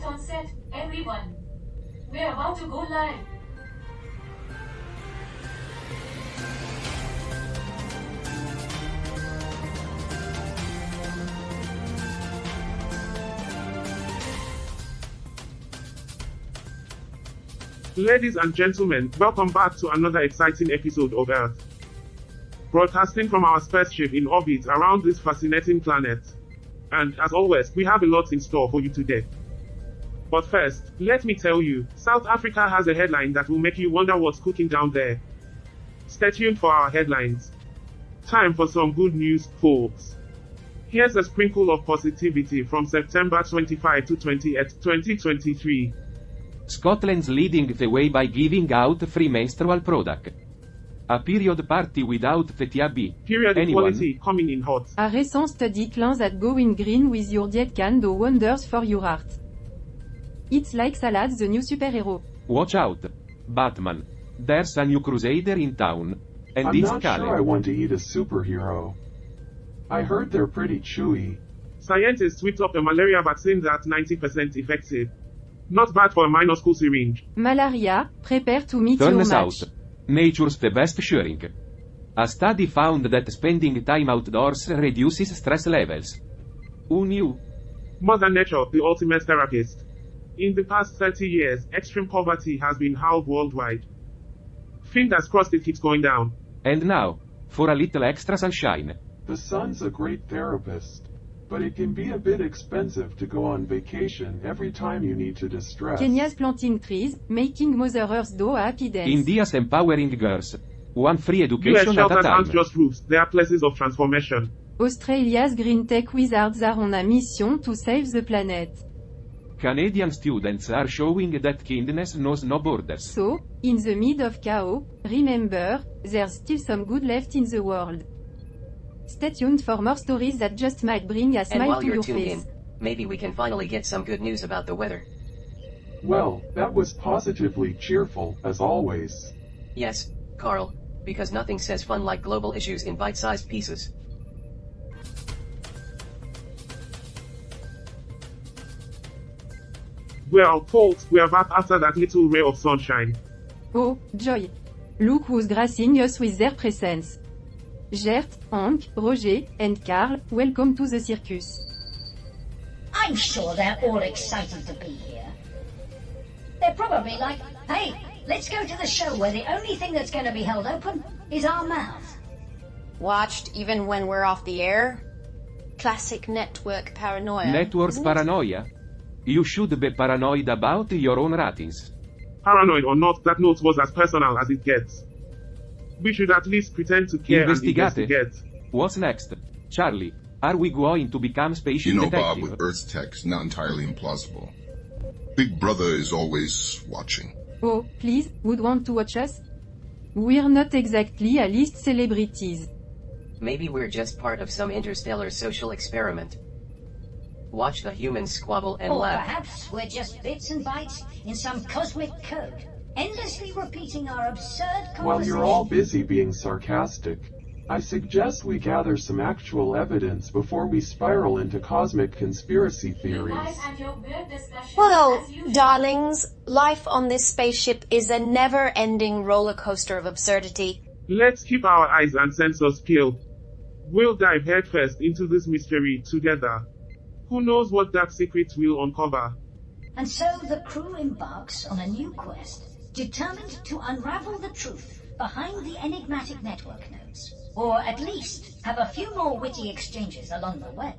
on set, everyone. We're about to go live. Ladies and gentlemen, welcome back to another exciting episode of Earth. Broadcasting from our spaceship in orbit around this fascinating planet. And, as always, we have a lot in store for you today. But first, let me tell you, South Africa has a headline that will make you wonder what's cooking down there. Stay tuned for our headlines. Time for some good news, folks. Here's a sprinkle of positivity from September 25 to 28, 2023. Scotland's leading the way by giving out free menstrual product. A period party without the TAB. Period equality coming in hot. A recent study claims that going green with your diet can do wonders for your heart. It's like Salad the new superhero. Watch out. Batman. There's a new crusader in town. And I'm it's not Caleb. sure I want to eat a superhero. I heard they're pretty chewy. Scientists whipped up a malaria vaccine that's 90% effective. Not bad for a minor school syringe. Malaria, prepare to meet Turns your out. match. Nature's the best shrink. A study found that spending time outdoors reduces stress levels. Who knew? Mother Nature, the ultimate therapist. In the past 30 years, extreme poverty has been halved worldwide. Fingers crossed it keeps going down. And now, for a little extra sunshine. The sun's a great therapist, but it can be a bit expensive to go on vacation every time you need to distress. Kenya's planting trees, making Mother Earth do a happy dance. India's empowering girls. One free US education at a shelters aren't time. just roofs, they are places of transformation. Australia's green tech wizards are on a mission to save the planet. Canadian students are showing that kindness knows no borders. So, in the mid of chaos, remember, there's still some good left in the world. Stay tuned for more stories that just might bring a And smile while to you're your tuned face. in, maybe we can finally get some good news about the weather. Well, that was positively cheerful, as always. Yes, Carl, because nothing says fun like global issues in bite-sized pieces. Well, folks, we are back after that little ray of sunshine. Oh, joy! Look who's gracing us with their presence. Gert, Hank, Roger, and Carl, welcome to the circus. I'm sure they're all excited to be here. They're probably like, hey, let's go to the show where the only thing that's going to be held open is our mouth. Watched even when we're off the air? Classic network paranoia. Network isn't it? paranoia? You should be paranoid about your own ratings. Paranoid or not, that note was as personal as it gets. We should at least pretend to care and Investigate. investigate. What's next? Charlie, are we going to become spaceship You know, Bob, detective? with Earth tech, not entirely implausible. Big Brother is always watching. Oh, please, would want to watch us? We're not exactly a list celebrities. Maybe we're just part of some interstellar social experiment. Watch the humans squabble and Or laugh. perhaps we're just bits and bytes in some cosmic code, endlessly repeating our absurd conversation. While you're all busy being sarcastic, I suggest we gather some actual evidence before we spiral into cosmic conspiracy You theories. guys and your weird discussions Well, as usual. darlings, life on this spaceship is a never-ending roller coaster of absurdity. Let's keep our eyes and senses peeled. We'll dive headfirst into this mystery together. Who knows what dark secrets we'll uncover? And so the crew embarks on a new quest, determined to unravel the truth behind the enigmatic network nodes, or at least have a few more witty exchanges along the way.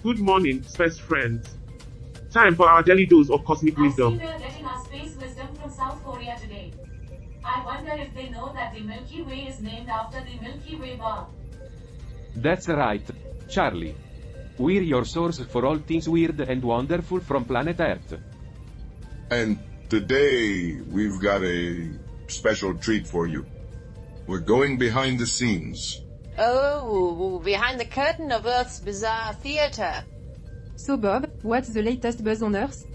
Good morning, space friends. Time for our daily dose of cosmic I see wisdom. we're getting our space wisdom from South Korea today. I wonder if they know that the Milky Way is named after the Milky Way bar. That's right, Charlie. We're your source for all things weird and wonderful from planet Earth. And today, we've got a special treat for you. We're going behind the scenes. Oh, behind the curtain of Earth's bizarre theater. So Bob, what's the latest buzz on Earth?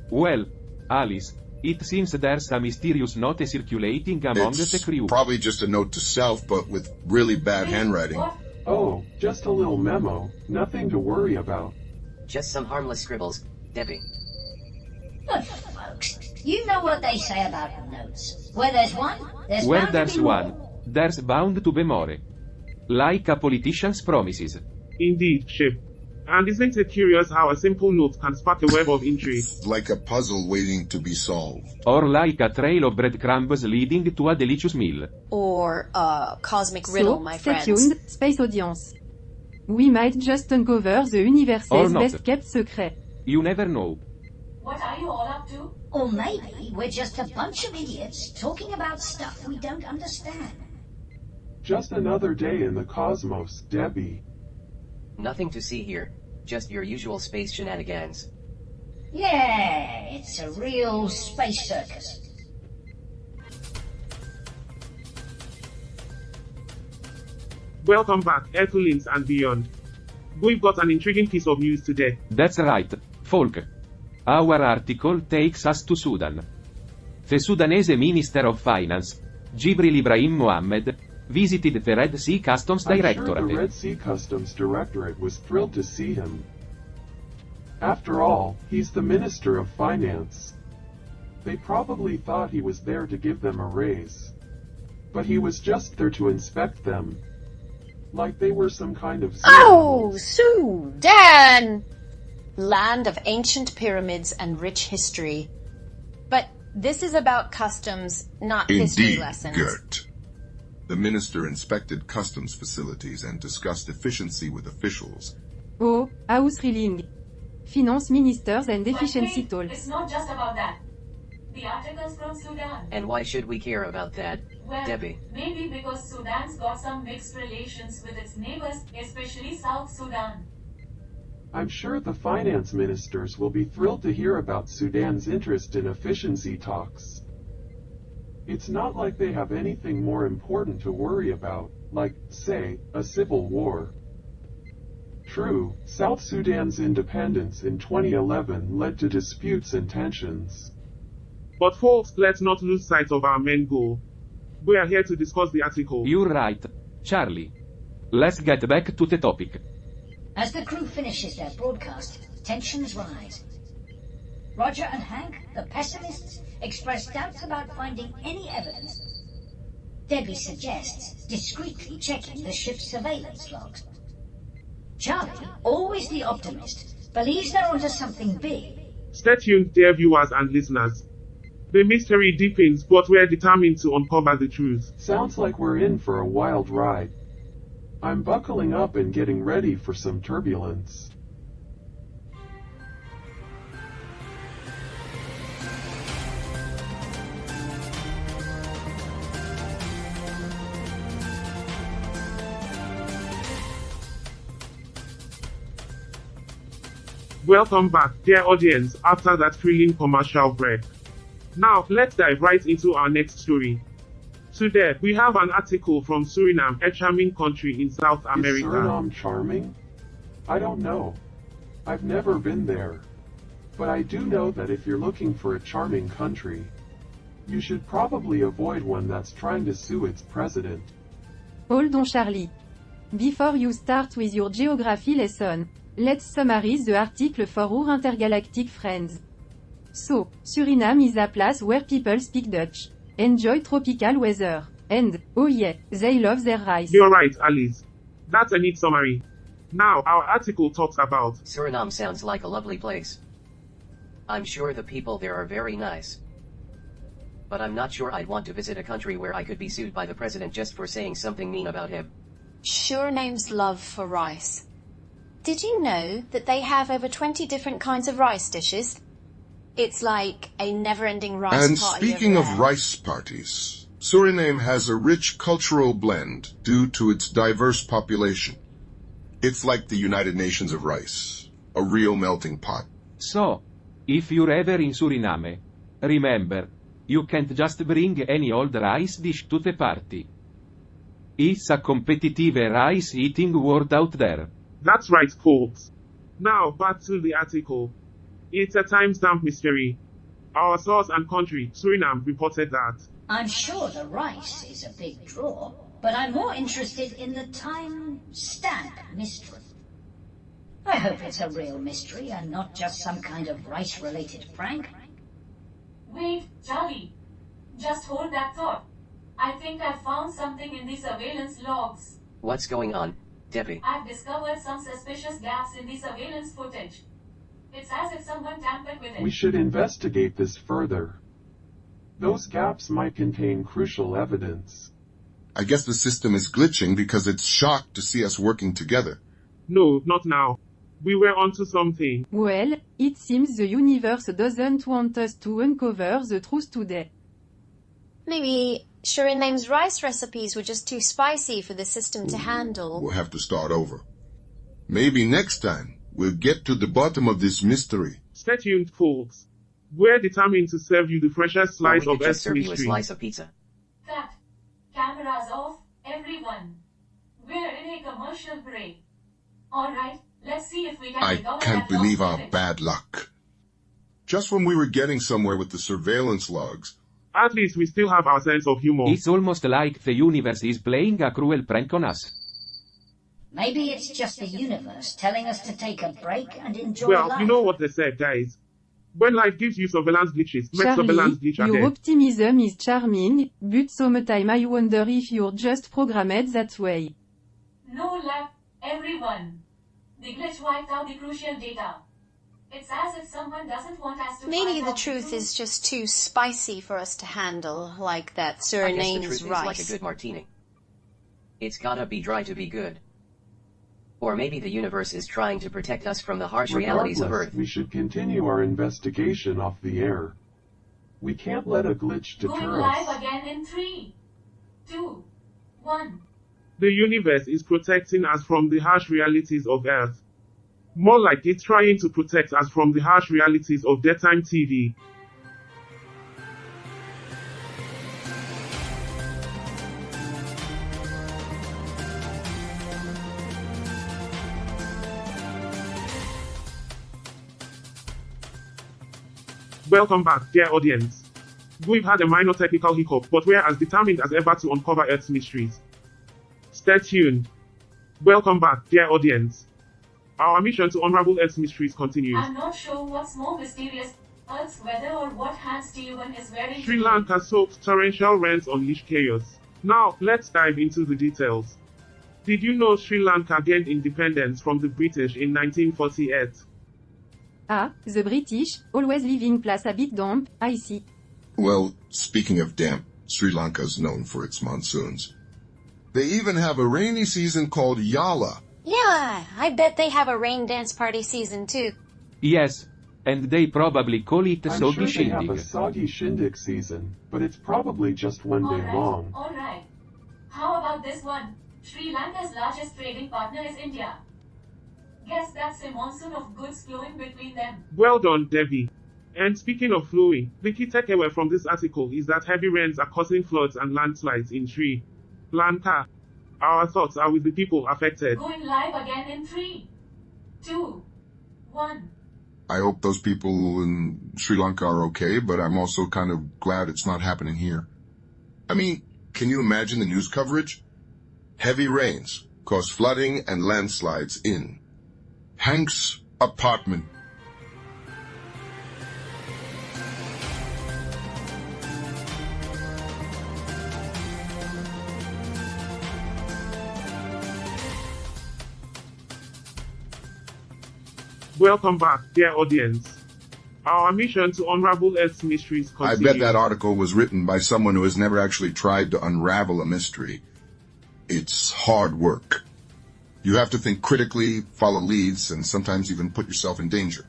Well, Alice, it seems there's a mysterious note circulating among the It's crew. probably just a note to self, but with really bad handwriting. What? Oh, just a little memo, nothing to worry about. Just some harmless scribbles, Debbie. Good folks. You know what they say about notes. Where there's one, there's Where bound to there's be one, more. there's bound to be more. Like a politician's promises. Indeed, Ship. And isn't it curious how a simple note can spark a web of intrigue? Like a puzzle waiting to be solved. Or like a trail of breadcrumbs leading to a delicious meal. Or a cosmic riddle, So, my stay friends. tuned, Space Audience. We might just uncover the Or universe's not. best kept secret. You never know. What are you all up to? Or maybe we're just a bunch of idiots talking about stuff we don't understand. Just another day in the cosmos, Debbie. Nothing to see here. Just your usual space shenanigans. Yeah, it's a real space circus. Welcome back, Earthlings and beyond. We've got an intriguing piece of news today. That's right, folk. Our article takes us to Sudan. The Sudanese Minister of Finance, Jibril Ibrahim Mohammed, visited the Red Sea Customs I'm sure the Directorate. Red Sea Customs Directorate was thrilled to see him. After all, he's the Minister of Finance. They probably thought he was there to give them a raise. But he was just there to inspect them. Like they were some kind of... Oh, Sudan! Land of ancient pyramids and rich history. But this is about customs, not history Indeed, lessons. Gert. The minister inspected customs facilities and discussed efficiency with officials. Oh, house reeling. Finance ministers and But efficiency wait, tools. it's not just about that. The article's from Sudan. And why should we care about that, Well, Debbie? maybe because Sudan's got some mixed relations with its neighbors, especially South Sudan. I'm sure the finance ministers will be thrilled to hear about Sudan's interest in efficiency talks. It's not like they have anything more important to worry about, like, say, a civil war. True, South Sudan's independence in 2011 led to disputes and tensions. But folks, let's not lose sight of our main goal. We are here to discuss the article. You're right, Charlie. Let's get back to the topic. As the crew finishes their broadcast, tensions rise. Roger and Hank, the pessimists, express doubts about finding any evidence. Debbie suggests discreetly checking the ship's surveillance logs. Charlie, always the optimist, believes they're onto something big. Stay tuned, dear viewers and listeners. The mystery deepens, but we're determined to uncover the truth. Sounds like we're in for a wild ride. I'm buckling up and getting ready for some turbulence. Welcome back, dear audience, after that thrilling commercial break. Now, let's dive right into our next story. Today, we have an article from Suriname, a charming country in South Is America. Suriname charming? I don't know. I've never been there. But I do know that if you're looking for a charming country, you should probably avoid one that's trying to sue its president. Hold on, Charlie. Before you start with your geography lesson, let's summarize the article for our intergalactic friends. So, Suriname is a place where people speak Dutch, enjoy tropical weather, and, oh yeah, they love their rice. You're right, Alice. That's a neat summary. Now, our article talks about Suriname sounds like a lovely place. I'm sure the people there are very nice. But I'm not sure I'd want to visit a country where I could be sued by the president just for saying something mean about him. Suriname's love for rice. Did you know that they have over 20 different kinds of rice dishes? It's like a never-ending rice And party. speaking over of there. rice parties, Suriname has a rich cultural blend due to its diverse population. It's like the United Nations of rice, a real melting pot. So, if you're ever in Suriname, remember, you can't just bring any old rice dish to the party. It's a competitive rice-eating world out there. That's right, folks. Now, back to the article. It's a timestamp mystery. Our source and country, Suriname, reported that. I'm sure the rice is a big draw, but I'm more interested in the time-stamp mystery. I hope it's a real mystery and not just some kind of rice-related prank. Wait, Charlie. Just hold that thought. I think I've found something in the surveillance logs. What's going on, Debbie? I've discovered some suspicious gaps in the surveillance footage. It's as if someone tampered with it. We should investigate this further. Those gaps might contain crucial evidence. I guess the system is glitching because it's shocked to see us working together. No, not now. We were onto something. Well, it seems the universe doesn't want us to uncover the truth today. Maybe Suriname's rice recipes were just too spicy for the system to handle. We'll have to start over. Maybe next time we'll get to the bottom of this mystery. Stay tuned, folks. We're determined to serve you the freshest slice Or we of could just Earth's serve you a mystery. slice of pizza. Cut. Cameras off, everyone. We're in a commercial break. Alright, let's see if we can I recover can't that believe lost our footage. bad luck. Just when we were getting somewhere with the surveillance logs, At least we still have our sense of humor. It's almost like the universe is playing a cruel prank on us. Maybe it's just the universe telling us to take a break and enjoy Well, life. you know what they said, guys. When life gives you surveillance glitches, make surveillance Charlie, glitch your again. optimism is charming, but sometimes I wonder if you're just programmed that way. No luck, everyone. The glitch wiped out the crucial data. It's as if someone doesn't want us to Maybe find the out truth is just too spicy for us to handle, like that Suriname's I guess the truth is like a rice. good martini. It's gotta be dry to be good. Or maybe the universe is trying to protect us from the harsh realities of Regardless, Earth. we should continue our investigation off the air. We can't let a glitch Going deter live us. again in 3, 2, 1. The universe is protecting us from the harsh realities of Earth. More like it's trying to protect us from the harsh realities of daytime TV. Welcome back, dear audience. We've had a minor technical hiccup, but we're as determined as ever to uncover Earth's mysteries. Stay tuned. Welcome back, dear audience. Our mission to unravel Earth's mysteries continues. I'm not sure what's more mysterious, Earth's weather or what Hans Steven is wearing Sri today. Lanka soaked torrential rains unleash chaos. Now, let's dive into the details. Did you know Sri Lanka gained independence from the British in 1948? Ah, the British, always leaving place a bit damp, I see. well, speaking of damp, Sri Lanka is known for its monsoons. They even have a rainy season called Yala. Yeah, I bet they have a rain dance party season too. Yes. And they probably call it I'm Soggy sure they have a Shindig. soggy shindig season, but it's probably just one day long. Alright. How about this one? Sri Lanka's largest trading partner is India. Guess that's a monsoon of goods flowing between them. Well done, Debbie. And speaking of flowing, the key takeaway from this article is that heavy rains are causing floods and landslides in Sri Lanka. Our thoughts are with the people affected. Going live again in 3, 2, 1. I hope those people in Sri Lanka are okay, but I'm also kind of glad it's not happening here. I mean, can you imagine the news coverage? Heavy rains cause flooding and landslides in Hank's apartment. Welcome back, dear audience. Our mission to unravel Earth's mysteries I continues. bet that article was written by someone who has never actually tried to unravel a mystery. It's hard work. You have to think critically, follow leads, and sometimes even put yourself in danger.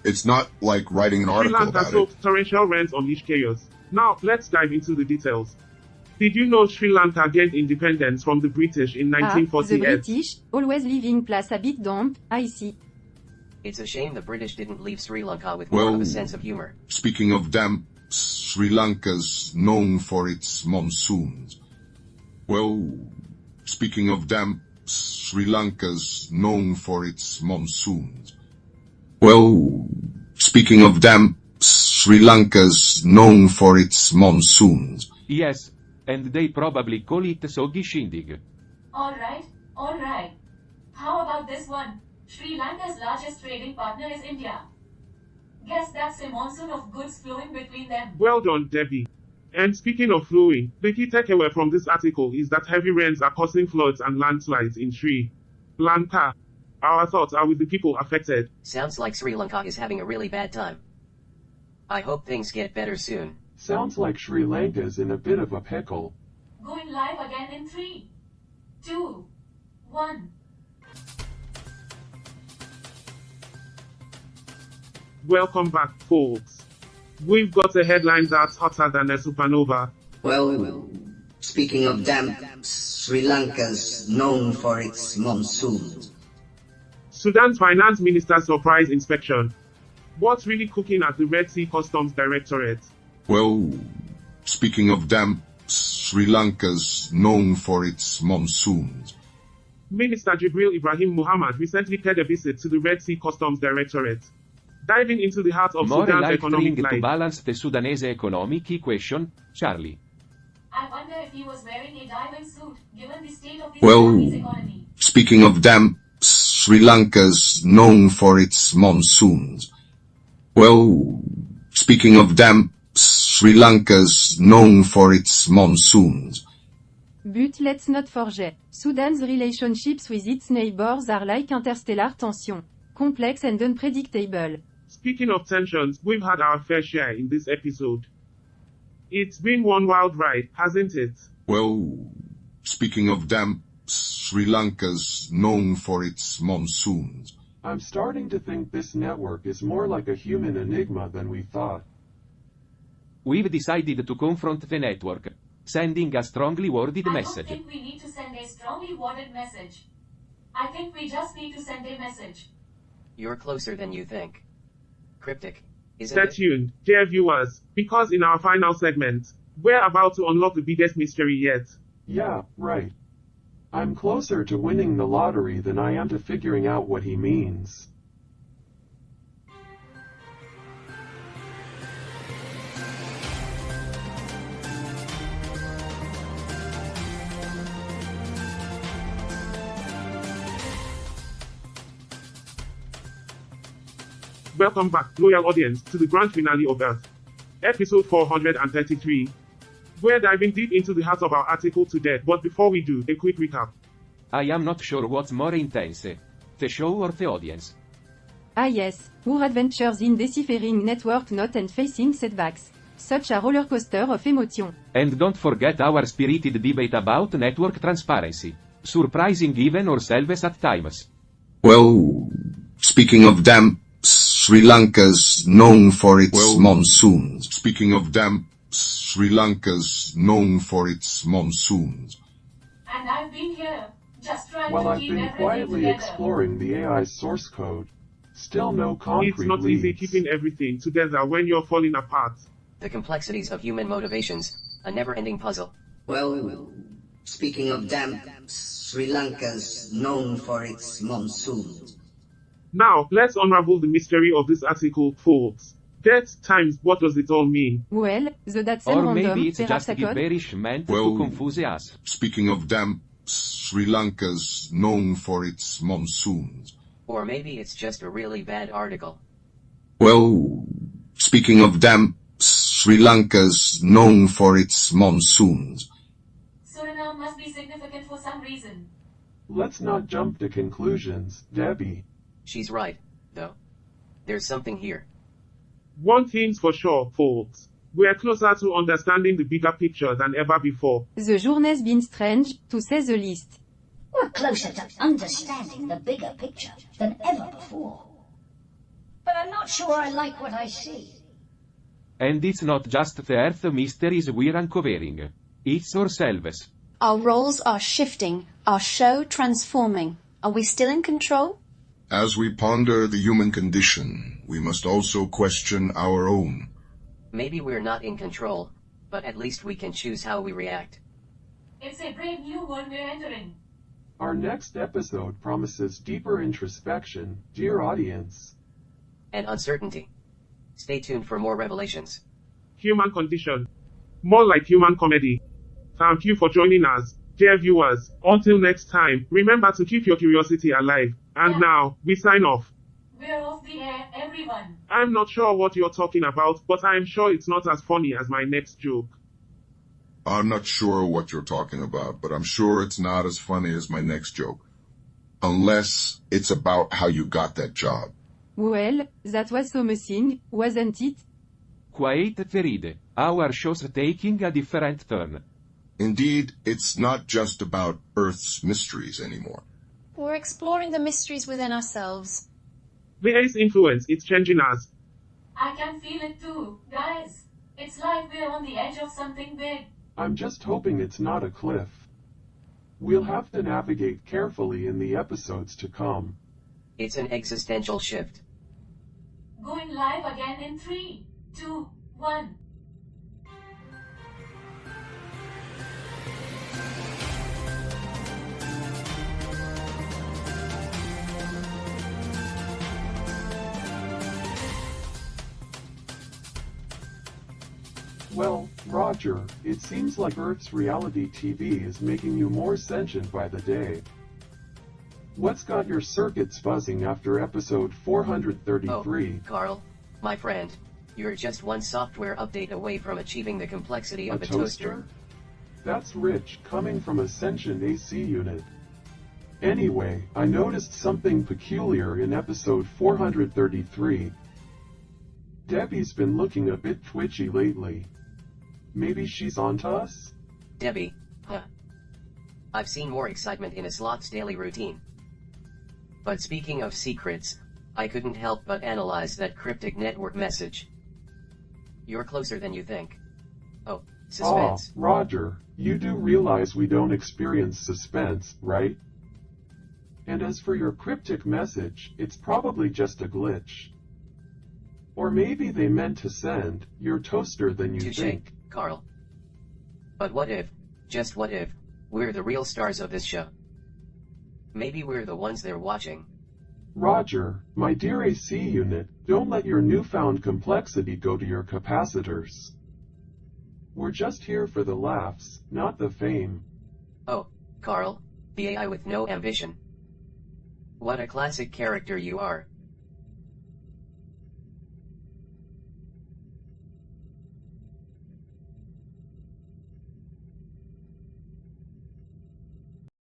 It's not like writing an Sri article Lanka about it. soaked torrential rains unleash chaos. Now, let's dive into the details. Did you know Sri Lanka gained independence from the British in Ah, the 1948? British, always leaving place a bit damp, I see. It's a shame the British didn't leave Sri Lanka with more of Well- a sense of humor. Speaking of damp, Sri Lanka's known for its monsoons. Well, speaking of damp, Sri Sri Lanka's known for its monsoons. Well, speaking of damp, Sri Lanka's known for its monsoons. Yes, and they probably call it Soggy Shindig. Alright, alright. How about this one? Sri Lanka's largest trading partner is India. Guess that's a monsoon of goods flowing between them. Well done, Debbie. And speaking of flowing, the key takeaway from this article is that heavy rains are causing floods and landslides in Sri Lanka. Our thoughts are with the people affected. Sounds like Sri Lanka is having a really bad time. I hope things get better soon. Sounds like Sri Lanka's in a bit of a pickle. Going live again in 3, 2, 1. Welcome back, folks. We've got a headline that's hotter than a supernova. Well, speaking of damp, Sri Lanka's known for its monsoons. Sudan's finance minister's surprise inspection. What's really cooking at the Red Sea Customs Directorate? Well, speaking of damp, Sri Lanka's known for its monsoons. Minister Jibril Ibrahim Muhammad recently paid a visit to the Red Sea Customs Directorate, diving into the heart of More Sudan's life economic trying to life. balance the Sudanese economic equation, Charlie. I wonder if he was wearing a diving suit, given the state of the Well, Sudanese economy. speaking of damp, Sri Lanka's known for its monsoons. Well, speaking of damp, Sri Lanka's known for its monsoons. But let's not forget, Sudan's relationships with its neighbors are like interstellar tension. Complex and unpredictable. Speaking of tensions, we've had our fair share in this episode. It's been one wild ride, hasn't it? Well, speaking of damp, Sri Lanka's known for its monsoons. I'm starting to think this network is more like a human enigma than we thought. We've decided to confront the network, sending a strongly worded I message. don't think we need to send a strongly worded message. I think we just need to send a message. You're closer than you think. Cryptic, isn't Stay it? tuned, dear viewers, because in our final segment, we're about to unlock the biggest mystery yet. Yeah, right. I'm closer to winning the lottery than I am to figuring out what he means. Welcome back, loyal audience, to the grand finale of Earth. Episode 433. We're diving deep into the heart of our article today, but before we do, a quick recap. I am not sure what's more intense, the show or the audience. Ah yes, our adventures in deciphering network knot and facing setbacks. Such a roller coaster of emotion. And don't forget our spirited debate about network transparency. Surprising even ourselves at times. Well, speaking of damp, Sri Lanka's known for its monsoons. Speaking of damp, Sri Lanka's known for its monsoons. And I've been here, just trying Well, to I've keep been everything quietly together. exploring the AI's source code. Still no concrete It's not easy leads. keeping everything together when you're falling apart. The complexities of human motivations, a never-ending puzzle. Well, speaking of damp, Sri Lanka's known for its monsoons. Now, let's unravel the mystery of this article, folks. Death times, what does it all mean? Well, the dates Or random, maybe it's just perhaps a code? gibberish meant Well- to confuse us. Speaking of damp, Sri Lanka's known for its monsoons. Or maybe it's just a really bad article. Well, speaking of damp, Sri Lanka's known for its monsoons. Suriname must be significant for some reason. Let's not jump to conclusions, Debbie. She's right, though. There's something here. One thing's for sure, folks. We're closer to understanding the bigger picture than ever before. The journey's been strange, to say the least. We're closer to understanding the bigger picture than ever before. But I'm not sure I like what I see. And it's not just the Earth mysteries we're uncovering. It's ourselves. Our roles are shifting, our show transforming. Are we still in control? As we ponder the human condition, we must also question our own. Maybe we're not in control, but at least we can choose how we react. It's a brave new world we're entering. Our next episode promises deeper introspection, dear audience. And uncertainty. Stay tuned for more revelations. Human condition. More like human comedy. Thank you for joining us, dear viewers. Until next time, remember to keep your curiosity alive. And now, we sign off. We're off the air, everyone. I'm not sure what you're talking about, but I'm sure it's not as funny as my next joke. I'm not sure what you're talking about, but I'm sure it's not as funny as my next joke. Unless it's about how you got that job. Well, that was so amusing, wasn't it? Quite veride. Our show's taking a different turn. Indeed, it's not just about Earth's mysteries anymore. We're exploring the mysteries within ourselves. The Ace influence is changing us. I can feel it too, guys. It's like we're on the edge of something big. I'm just hoping it's not a cliff. We'll have to navigate carefully in the episodes to come. It's an existential shift. Going live again in 3, 2, 1. Well, Roger, it seems like Earth's reality TV is making you more sentient by the day. What's got your circuits buzzing after episode 433? Oh, Carl, my friend, you're just one software update away from achieving the complexity of a toaster. That's rich, coming from a sentient AC unit. Anyway, I noticed something peculiar in episode 433. Debbie's been looking a bit twitchy lately. Maybe she's onto us? Debbie, huh? I've seen more excitement in a slot's daily routine. But speaking of secrets, I couldn't help but analyze that cryptic network message. You're closer than you think. Oh, suspense. Roger, you do realize we don't experience suspense, right? And as for your cryptic message, it's probably just a glitch. Or maybe they meant to send, you're toaster than you Touché, think. Carl. But what if, just what if, we're the real stars of this show? Maybe we're the ones they're watching. Roger, my dear AC unit, don't let your newfound complexity go to your capacitors. We're just here for the laughs, not the fame. Oh, Carl, the AI with no ambition. What a classic character you are.